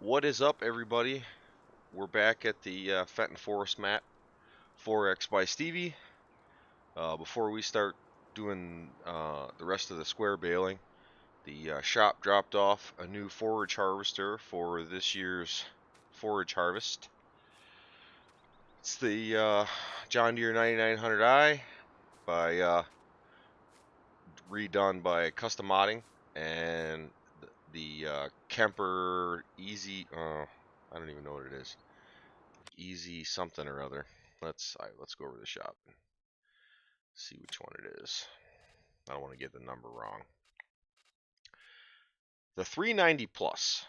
What is up, everybody? We're back at the Fenton Forest Mat 4X by Stevie. Before we start doing the rest of the square baling, the shop dropped off a new forage harvester for this year's forage harvest. It's the John Deere 9900i by redone by Custom Modding, and the Kemper Easy. I don't even know what it is. Easy something or other. Let's go over the shop and see which one it is. I don't want to get the number wrong. The 390 Plus.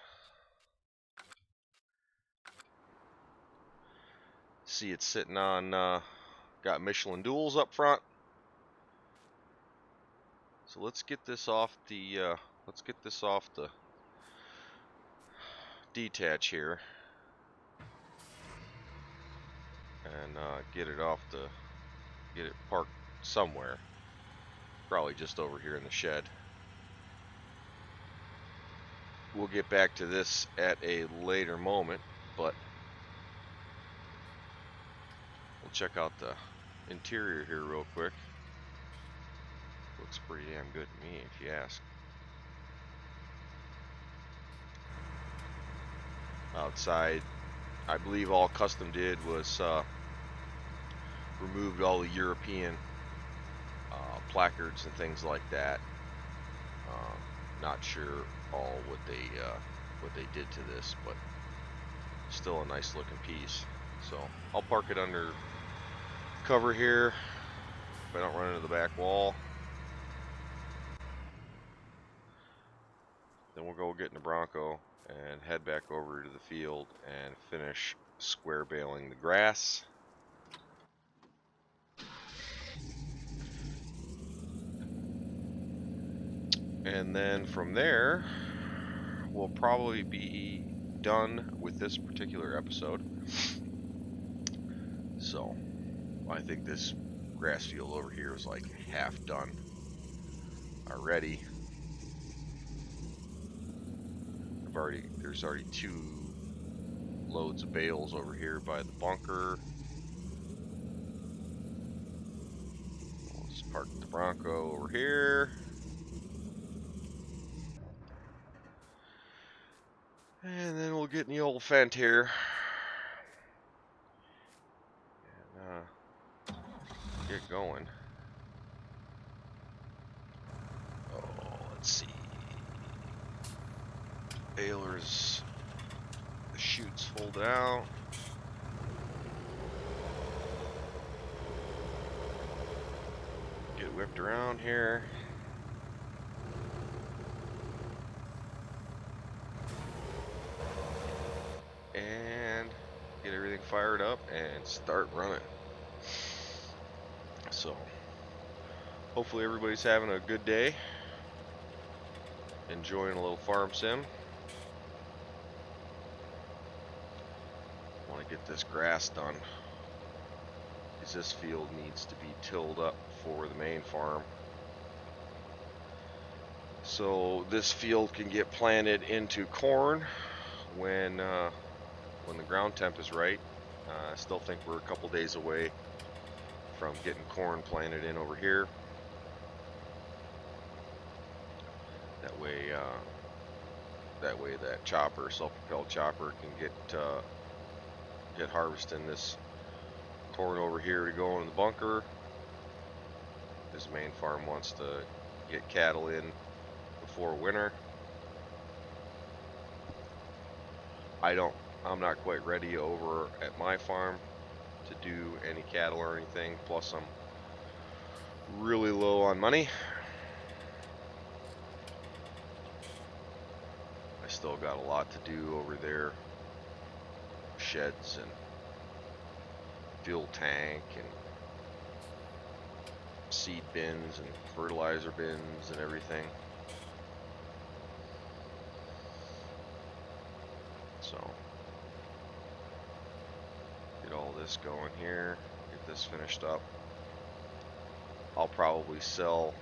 See, it's sitting on got Michelin duals up front. So let's get this off the detach here and get it parked somewhere. Probably just over here in the shed. We'll get back to this at a later moment, but we'll check out the interior here real quick. Looks pretty damn good to me, if you ask. Outside, I believe all Custom did was removed all the European placards and things like that. Not sure all what they did to this, but still a nice looking piece. So I'll park it under cover here if I don't run into the back wall. Then we'll go get in the Bronco and head back over to the field and finish square baling the grass. And then from there, we'll probably be done with this particular episode. So I think this grass field over here is like half done already. There's already 2 loads of bales over here by the bunker. We'll just park the Bronco over here. And then we'll get in the old Fent here and get going. Oh, let's see. Balers, the chutes folded out. Get whipped around here. And get everything fired up and start running. So hopefully everybody's having a good day, enjoying a little farm sim. Want to get this grass done because this field needs to be tilled up for the main farm, so this field can get planted into corn when the ground temp is right. I still think we're a couple days away from getting corn planted in over here. That way that chopper, self-propelled chopper, can get harvesting this corn over here to go in the bunker. This main farm wants to get cattle in before winter. I'm not quite ready over at my farm to do any cattle or anything. Plus, I'm really low on money. I still got a lot to do over there. Sheds and fuel tank and seed bins and fertilizer bins and everything. So get all this going here, get this finished up. I'll probably sell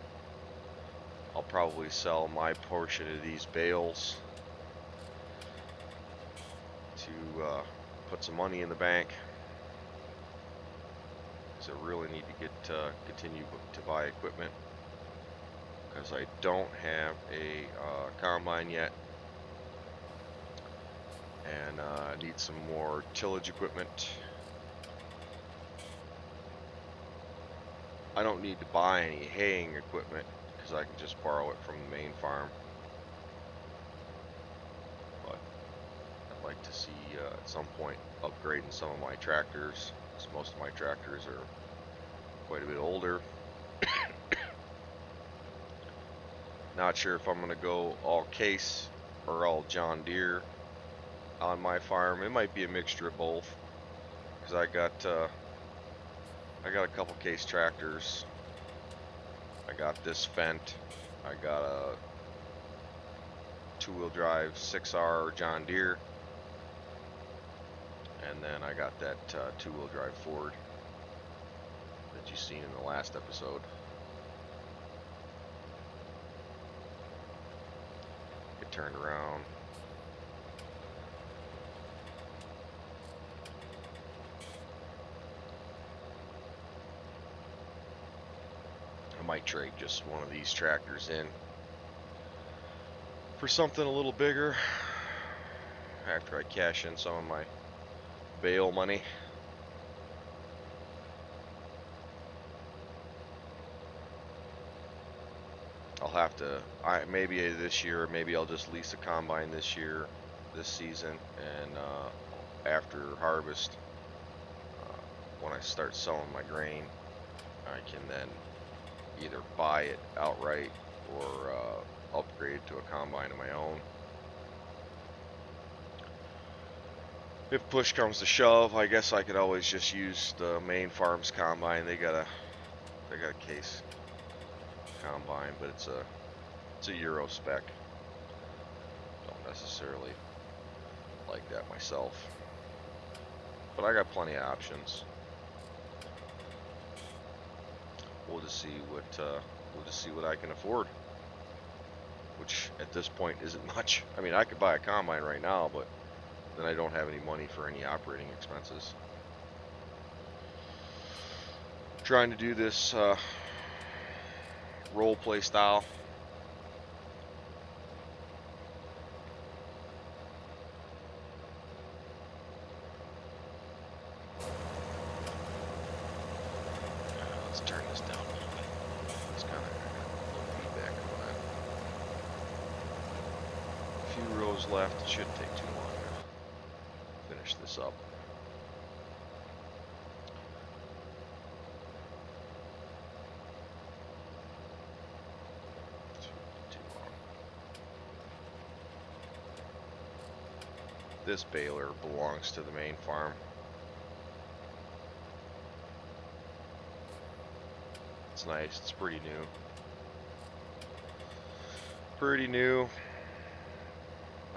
my portion of these bales to put some money in the bank, because I really need to get continue to buy equipment, because I don't have a combine yet, and I need some more tillage equipment. I don't need to buy any haying equipment because I can just borrow it from the main farm. But I'd like to see at some point upgrading some of my tractors, because most of my tractors are quite a bit older. Not sure if I'm going to go all Case or all John Deere on my farm. It might be a mixture of both, because I got a couple Case tractors. I got this Fenton. I got a 2-wheel drive 6R John Deere, and then I got that 2-wheel drive Ford that you seen in the last episode. Get turned around. I might trade just one of these tractors in for something a little bigger after I cash in some of my Bale money. I'll have to, maybe this year, maybe I'll just lease a combine this season, and after harvest, when I start selling my grain, I can then either buy it outright or upgrade to a combine of my own. If push comes to shove, I guess I could always just use the main farm's combine. They got a Case combine, but it's a Euro spec. Don't necessarily like that myself, but I got plenty of options. We'll just see what I can afford, which at this point isn't much. I mean, I could buy a combine right now, but then I don't have any money for any operating expenses. Trying to do this role play style. Let's turn this down a little bit. It's kind of a little feedback on that. A few rows left. It shouldn't take too long to finish this up. This baler belongs to the main farm. It's nice. It's pretty new. Pretty new.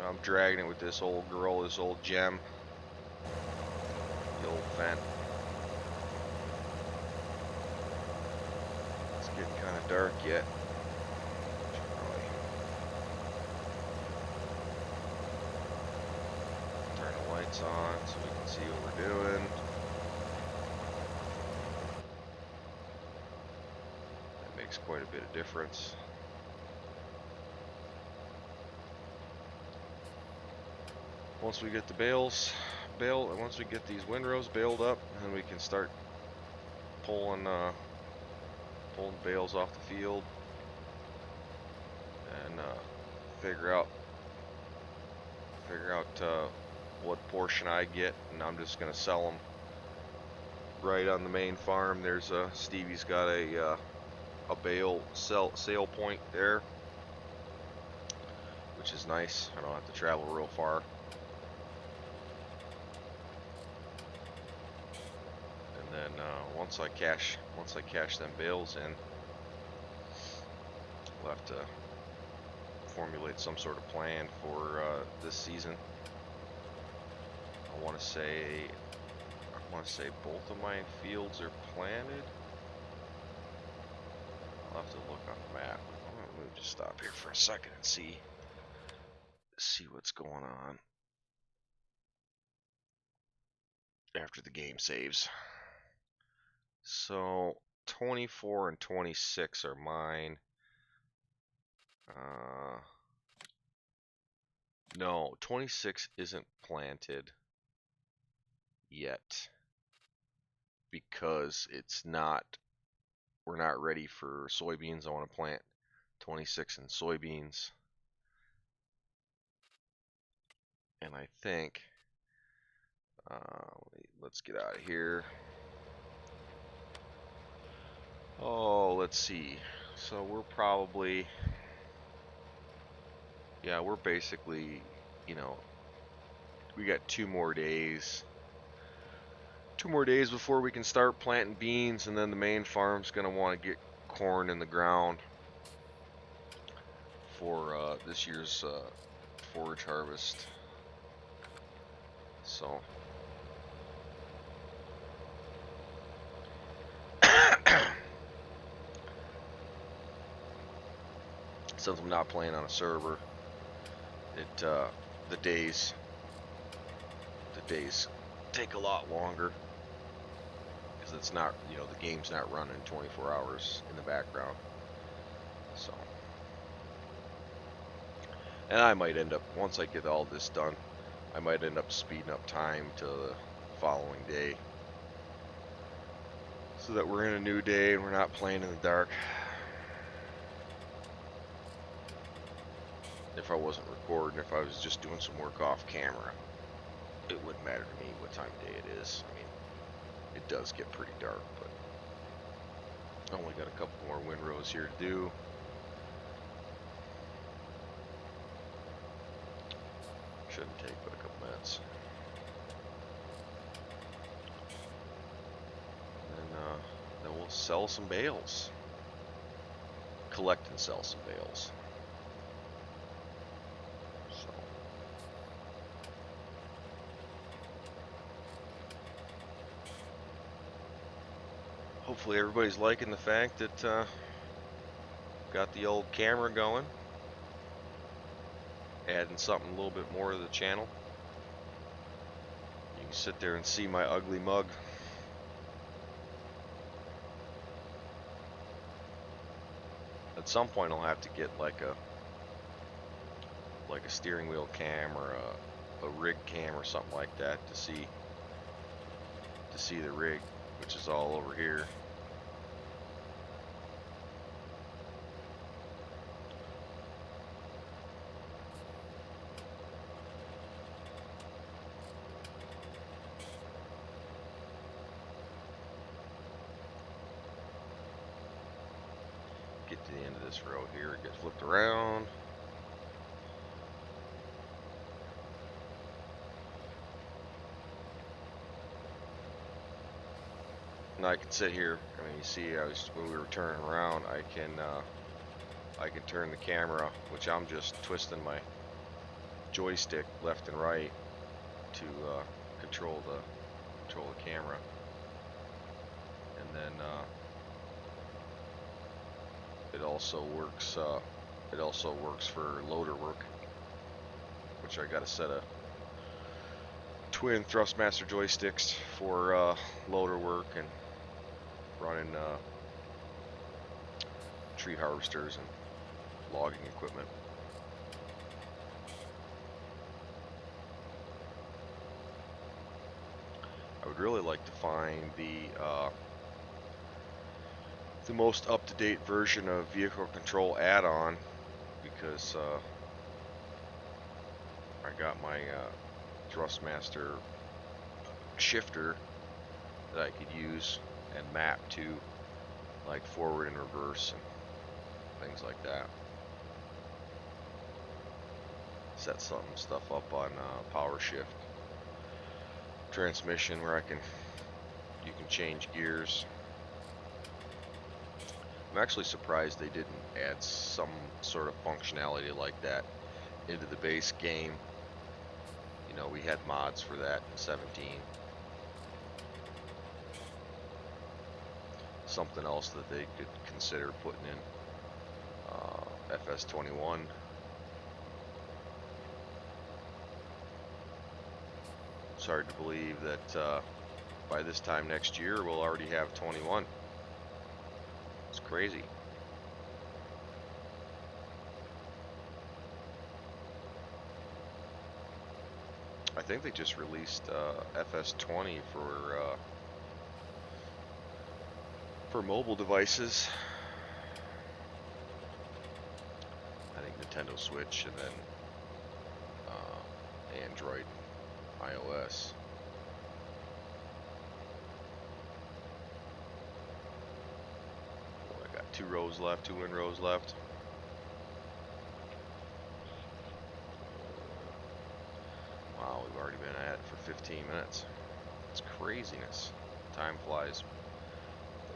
I'm dragging it with this old girl, this old gem. The old Fenton. It's getting kind of dark yet. Turn the lights on so we can see what we're doing. That makes quite a bit of difference. Once we get the once we get these windrows baled up, then we can start pulling bales off the field and figure out what portion I get, and I'm just gonna sell them right on the main farm. There's Stevie's got a bale sale point there, which is nice. I don't have to travel real far. And then once I cash them bales in, we'll have to formulate some sort of plan for this season. I want to say both of my fields are planted. I'll have to look on the map. Let me just stop here for a second and see what's going on. after the game saves. So 24 and 26 are mine. No, 26 isn't planted yet because we're not ready for soybeans. I want to plant 26 in soybeans. And I think, let's get out of here. Oh, let's see. So we're probably, yeah, we're basically, you know, we got 2 more days. 2 more days before we can start planting beans, and then the main farm's gonna want to get corn in the ground for this year's forage harvest. So since I'm not playing on a server, the days take a lot longer because it's not, you know, the game's not running 24 hours in the background. So, and I might end up, once I get all this done, I might end up speeding up time to the following day so that we're in a new day and we're not playing in the dark. If I wasn't recording, if I was just doing some work off camera, it wouldn't matter to me what time of day it is. I mean, it does get pretty dark, but I only got a couple more windrows here to do. Shouldn't take but a couple minutes. And then we'll sell some bales. Collect and sell some bales. So hopefully everybody's liking the fact that got the old camera going. Adding something a little bit more to the channel. You can sit there and see my ugly mug. At some point I'll have to get like a steering wheel cam or a rig cam or something like that to see the rig, which is all over here. Get to the end of this row here, get flipped around. Now I can sit here. I mean, you see, when we were turning around, I can turn the camera, which I'm just twisting my joystick left and right to control the camera, and then it also works for loader work, which I got a set of twin Thrustmaster joysticks for loader work and running tree harvesters and logging equipment. I would really like to find the most up-to-date version of vehicle control add-on, because I got my Thrustmaster shifter that I could use and map to, like, forward and reverse and things like that. Set some stuff up on power shift transmission where you can change gears. I'm actually surprised they didn't add some sort of functionality like that into the base game. You know, we had mods for that in 17. Something else that they could consider putting in FS21. It's hard to believe that by this time next year, we'll already have 21. It's crazy. I think they just released FS20 for mobile devices. I think Nintendo Switch and then Android and iOS. Well, I got 2 rows left, 2 win rows left. Wow, we've already been at it for 15 minutes. It's craziness. Time flies.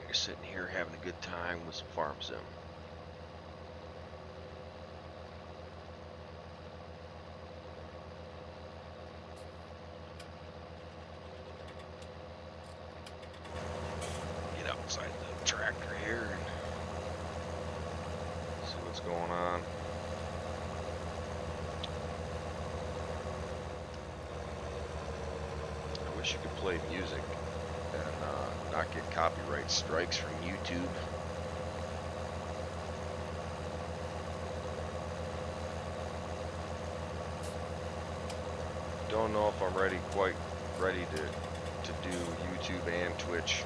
You're sitting here having a good time with some farm sim. Get outside the tractor here and see what's going on. I wish you could play music and not get copyright strikes from YouTube. Don't know if I'm quite ready to do YouTube and Twitch.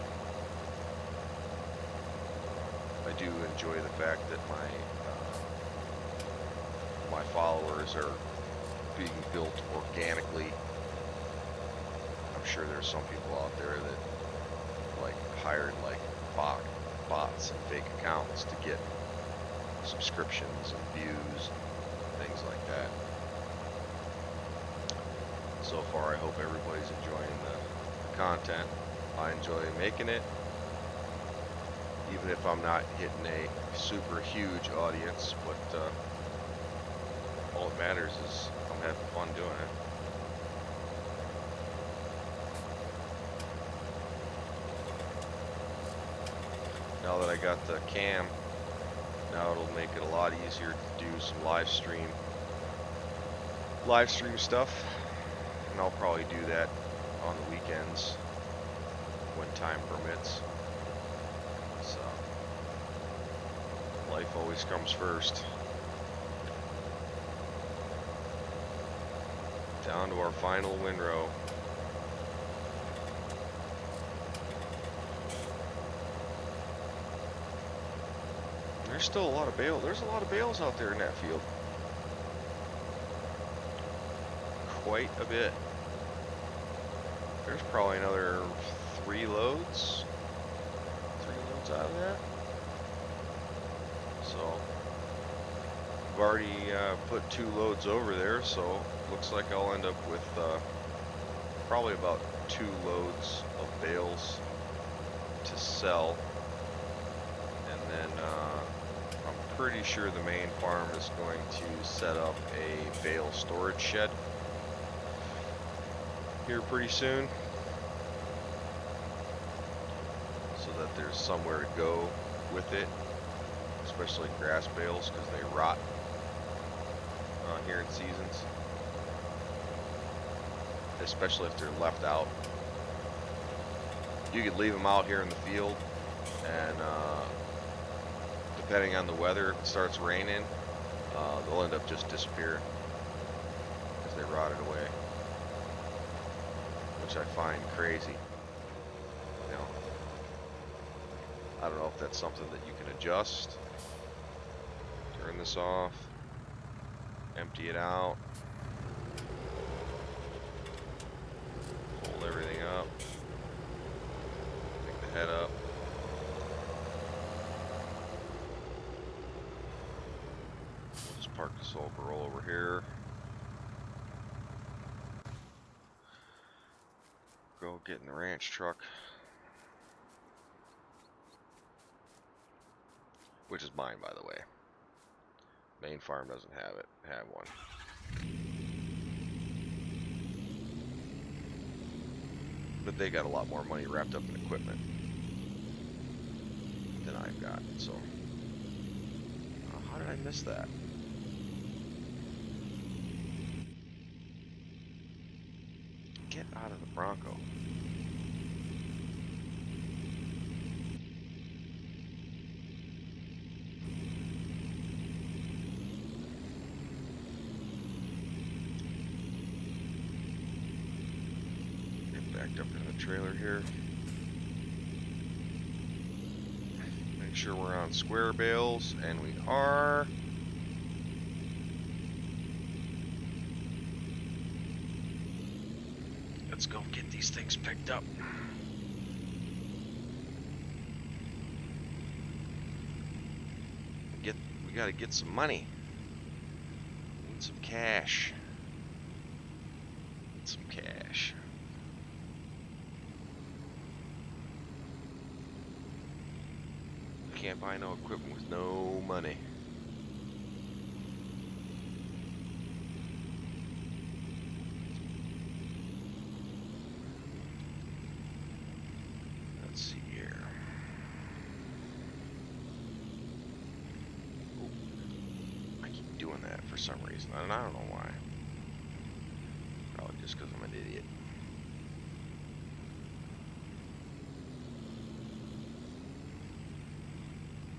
I do enjoy the fact that my followers are being built organically. I'm sure there's some people out there that hired bots and fake accounts to get subscriptions and views and things like that. So far, I hope everybody's enjoying the content. I enjoy making it, even if I'm not hitting a super huge audience, but all that matters is I'm having fun doing it. Now that I got the cam, now it'll make it a lot easier to do some live stream stuff, and I'll probably do that on the weekends when time permits. So life always comes first. Down to our final windrow. There's still a lot of bale. There's a lot of bales out there in that field. Quite a bit. There's probably another 3 loads. 3 loads out of that. So I've already put 2 loads over there, so looks like I'll end up with probably about 2 loads of bales to sell. And then I'm pretty sure the main farm is going to set up a bale storage shed here pretty soon, so that there's somewhere to go with it, especially grass bales, because they rot here in seasons, especially if they're left out. You could leave them out here in the field, and depending on the weather, if it starts raining, they'll end up just disappearing because they rotted away, which I find crazy. You know, I don't know if that's something that you can adjust. Turn this off, empty it out, fold everything up, pick the head up. We'll just park this overall over here. Go get in the ranch truck, which is mine, by the way. Main farm doesn't have one. But they got a lot more money wrapped up in equipment than I've got, so how did I miss that? Get out of the Bronco. Backed up in the trailer here. Make sure we're on square bales, and we are. Let's go get these things picked up. We gotta get some money. Need some cash. Need some cash. Can't buy no equipment with no money. Let's see here. Ooh. I keep doing that for some reason, and I don't know why. Probably just because I'm an idiot.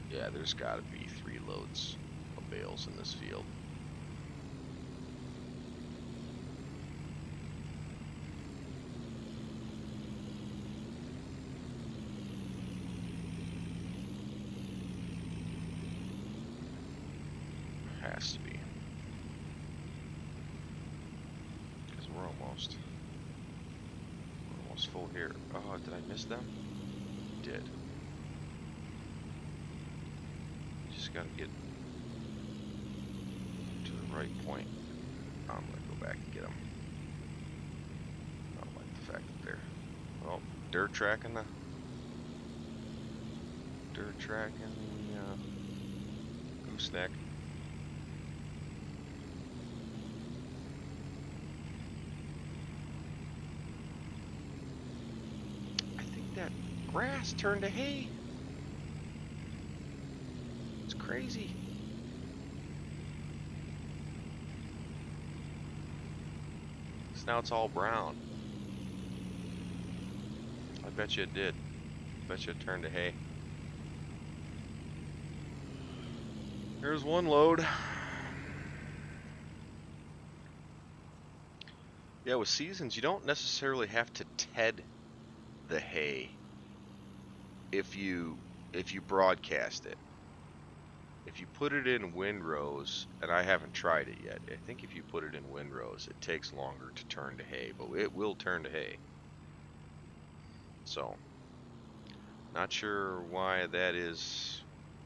Yeah, there's got to be 3 loads of bales in this field. Has to be. Because we're almost full here. Oh, did I miss them? Did. Just gotta get to the right point. I'm gonna go back and get them. I don't like the fact that they're, well, dirt tracking the gooseneck. I think that grass turned to hay. It's crazy. So now it's all brown. I bet you it did. I bet you it turned to hay. Here's one load. Yeah, with seasons, you don't necessarily have to ted the hay if you broadcast it. If you put it in windrows, and I haven't tried it yet, I think if you put it in windrows, it takes longer to turn to hay, but it will turn to hay. So, not sure why that is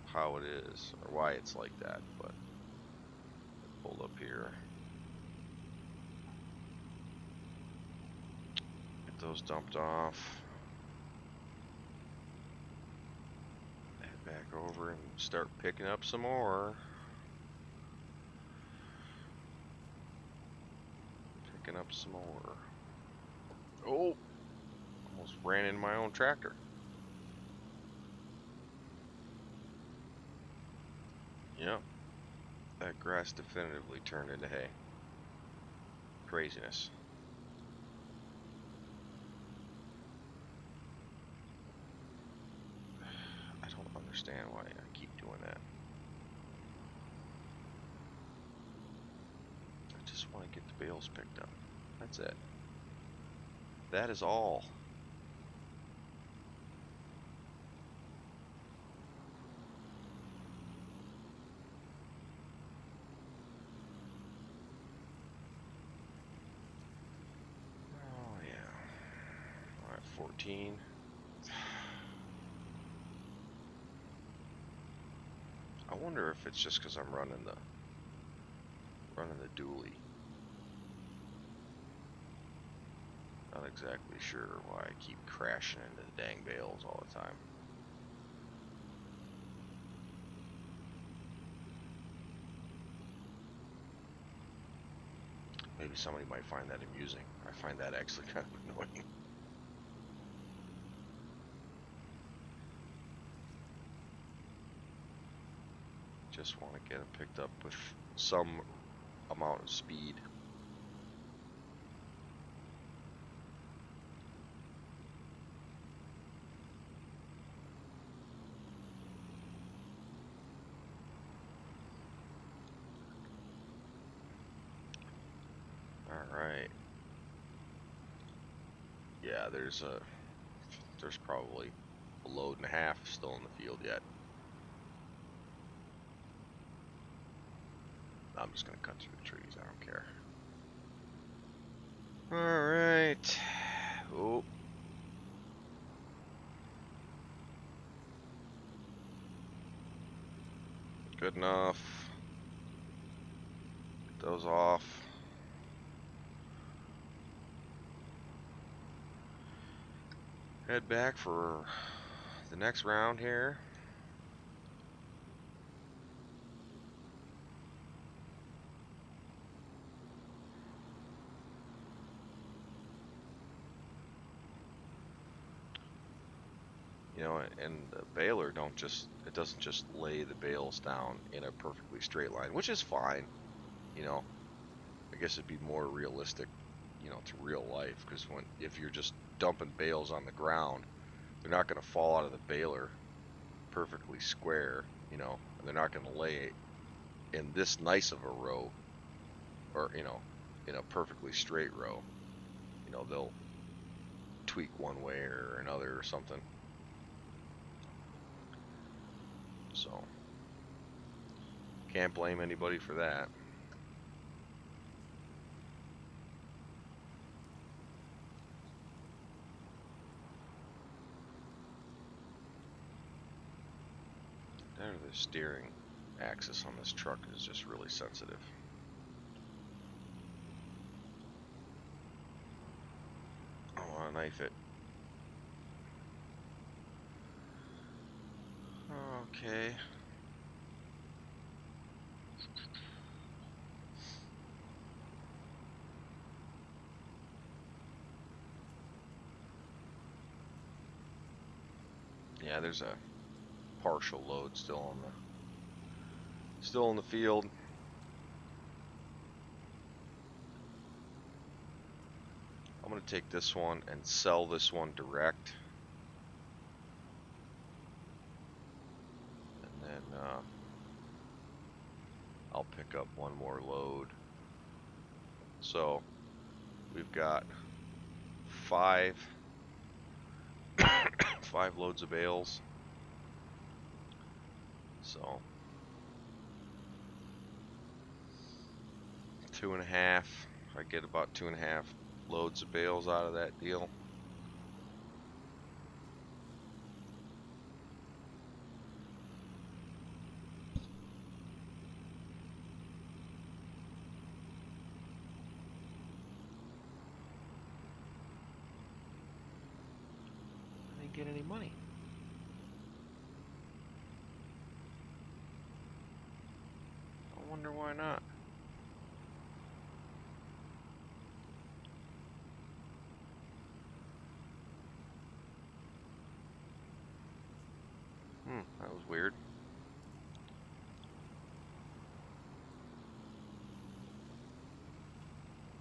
how it is, or why it's like that, but hold up here. Get those dumped off. Head back over and start picking up some more. Picking up some more. Oh! Almost ran into my own tractor. Yep. That grass definitively turned into hay. Craziness. I don't understand why I keep doing that. I just want to get the bales picked up. That's it. That is all. Oh yeah. All right, 14. I wonder if it's just because I'm running the dually. Not exactly sure why I keep crashing into the dang bales all the time. Maybe somebody might find that amusing. I find that actually kind of annoying. Just want to get them picked up with some amount of speed. Alright. Yeah, there's probably a load and a half still in the field yet. I'm just gonna cut through the trees. I don't care. All right. Oh. Good enough. Get those off. Head back for the next round here. You know, and the baler it doesn't just lay the bales down in a perfectly straight line, which is fine. You know, I guess it'd be more realistic, you know, to real life, because if you're just dumping bales on the ground, they're not going to fall out of the baler perfectly square, you know, and they're not going to lay in this nice of a row, or, you know, in a perfectly straight row. You know, they'll tweak one way or another or something. So can't blame anybody for that. There, the steering axis on this truck is just really sensitive. I don't want to knife it. Okay. Yeah, there's a partial load still in the field. I'm gonna take this one and sell this one direct, and then I'll pick up one more load. So we've got five loads of bales. So 2.5. I get about 2.5 loads of bales out of that deal. I didn't get any money. I wonder why not. That was weird.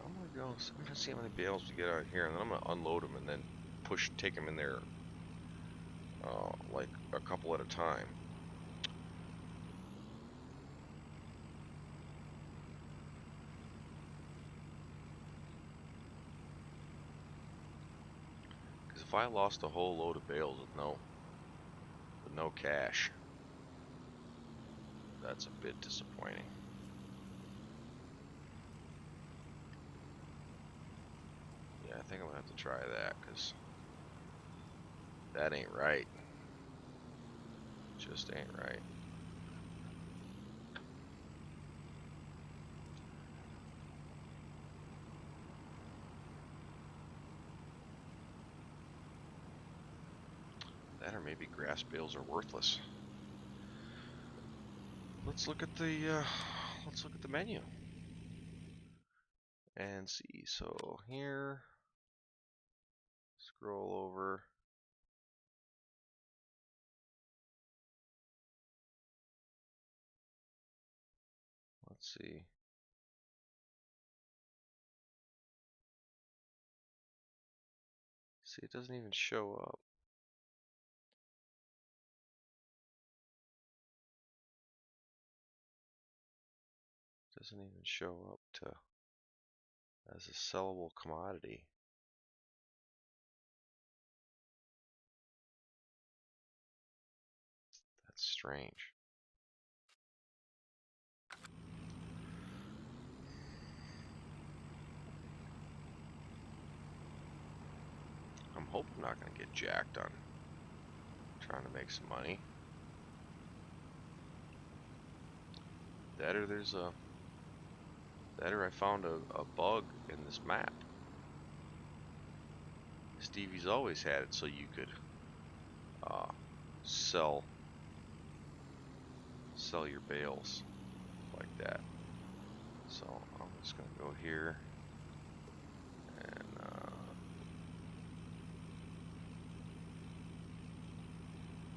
I'm gonna see how many bales we get out here, and then I'm gonna unload them and then take them in there, like a couple at a time. Because if I lost a whole load of bales with no cash, that's a bit disappointing. Yeah, I think I'm gonna have to try that, because that ain't right. Just ain't right. That, or maybe grass bales are worthless. Let's look at the menu and see. So here, scroll over. Let's see. See, it doesn't even show up. Doesn't even show up as a sellable commodity. strange. I'm hoping I'm not going to get jacked on trying to make some money. That or I found a bug in this map. Stevie's always had it so you could sell your bales like that. So I'm just gonna go here and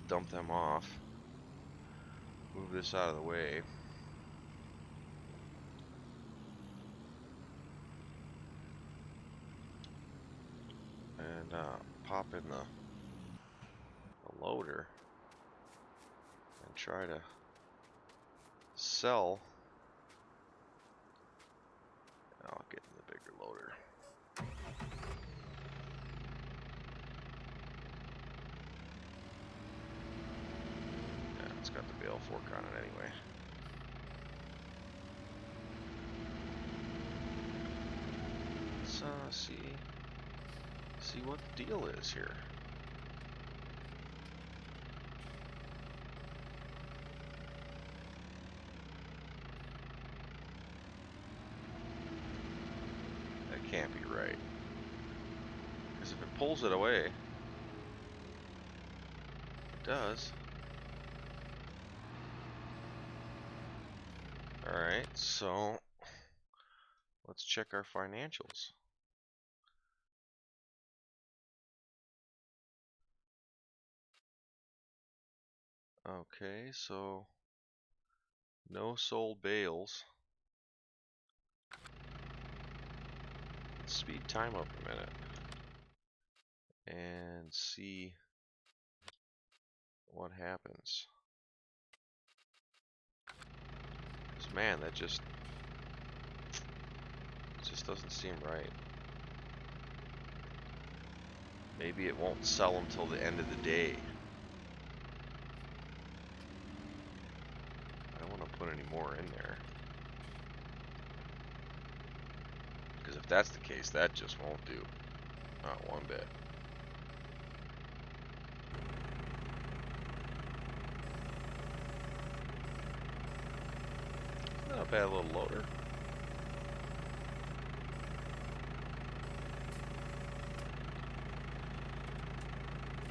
dump them off. Move this out of the way. And pop in the loader and try to sell. I'll get in the bigger loader. Yeah, it's got the Bale fork on it anyway. Let's see what the deal is here. That can't be right. Because if it pulls it away, it does. Alright, so let's check our financials. Okay, so no sold bales. Let's speed time up a minute and see what happens. 'Cause man, that just doesn't seem right. Maybe it won't sell until the end of the day. I don't want to put any more in there. Because if that's the case, that just won't do. Not one bit. Not a bad little loader.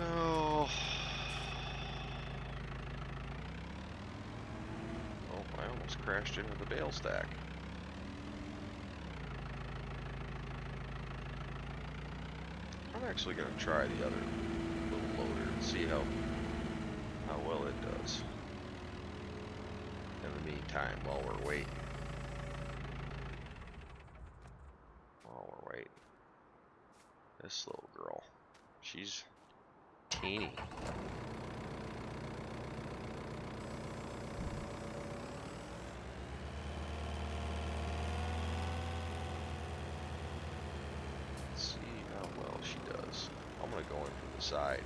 Oh. Oh, I almost crashed into the bale stack. I'm actually going to try the other little loader and see how well it does. In the meantime, while we're waiting. This little girl, she's teeny. Let's see how well she does. I'm gonna go in from the side.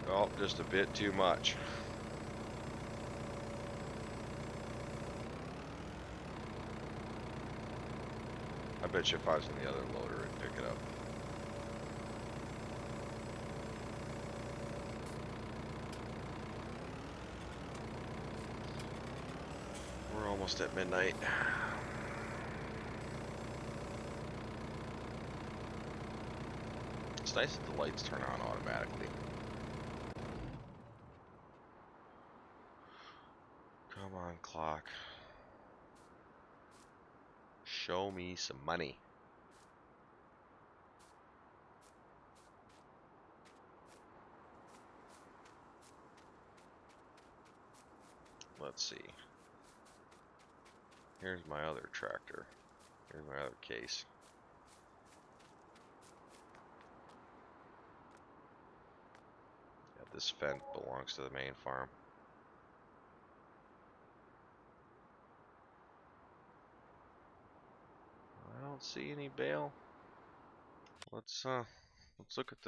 Oh, just a bit too much. I bet you if I was in the other loader, it'd pick it up. We're almost at midnight. It's nice that the lights turn on automatically. Come on, clock. Show me some money. Let's see. Here's my other tractor. Here's my other case. Yeah, this Fenton belongs to the main farm. I don't see any Bale. Let's look at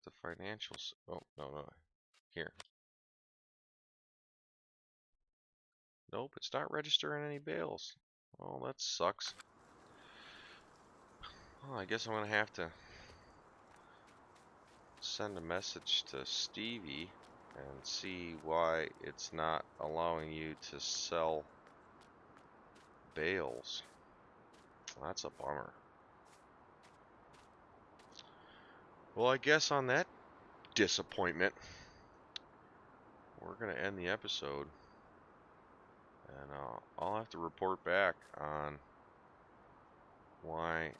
the financials. Oh, no. Here. Nope, it's not registering any bales. Oh, that sucks. Well, I guess I'm gonna have to send a message to Stevie and see why it's not allowing you to sell bales. That's a bummer. Well, I guess on that disappointment, we're gonna end the episode, and I'll have to report back on why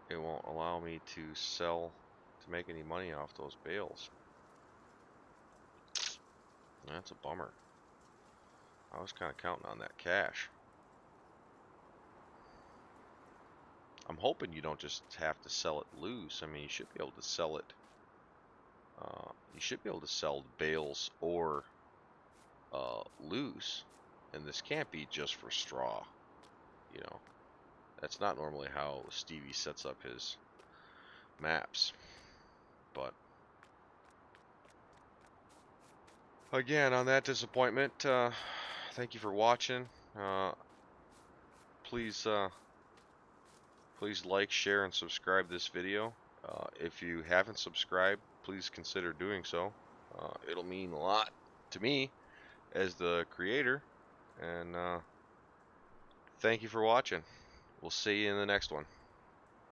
it won't allow me to make any money off those bales. That's a bummer. I was kind of counting on that cash. I'm hoping you don't just have to sell it loose. I mean, you should be able to sell it. You should be able to sell bales or loose, and this can't be just for straw. You know, that's not normally how Stevie sets up his maps. But again, on that disappointment, thank you for watching. Please like, share, and subscribe this video. If you haven't subscribed, please consider doing so. It'll mean a lot to me as the creator. And thank you for watching. We'll see you in the next one.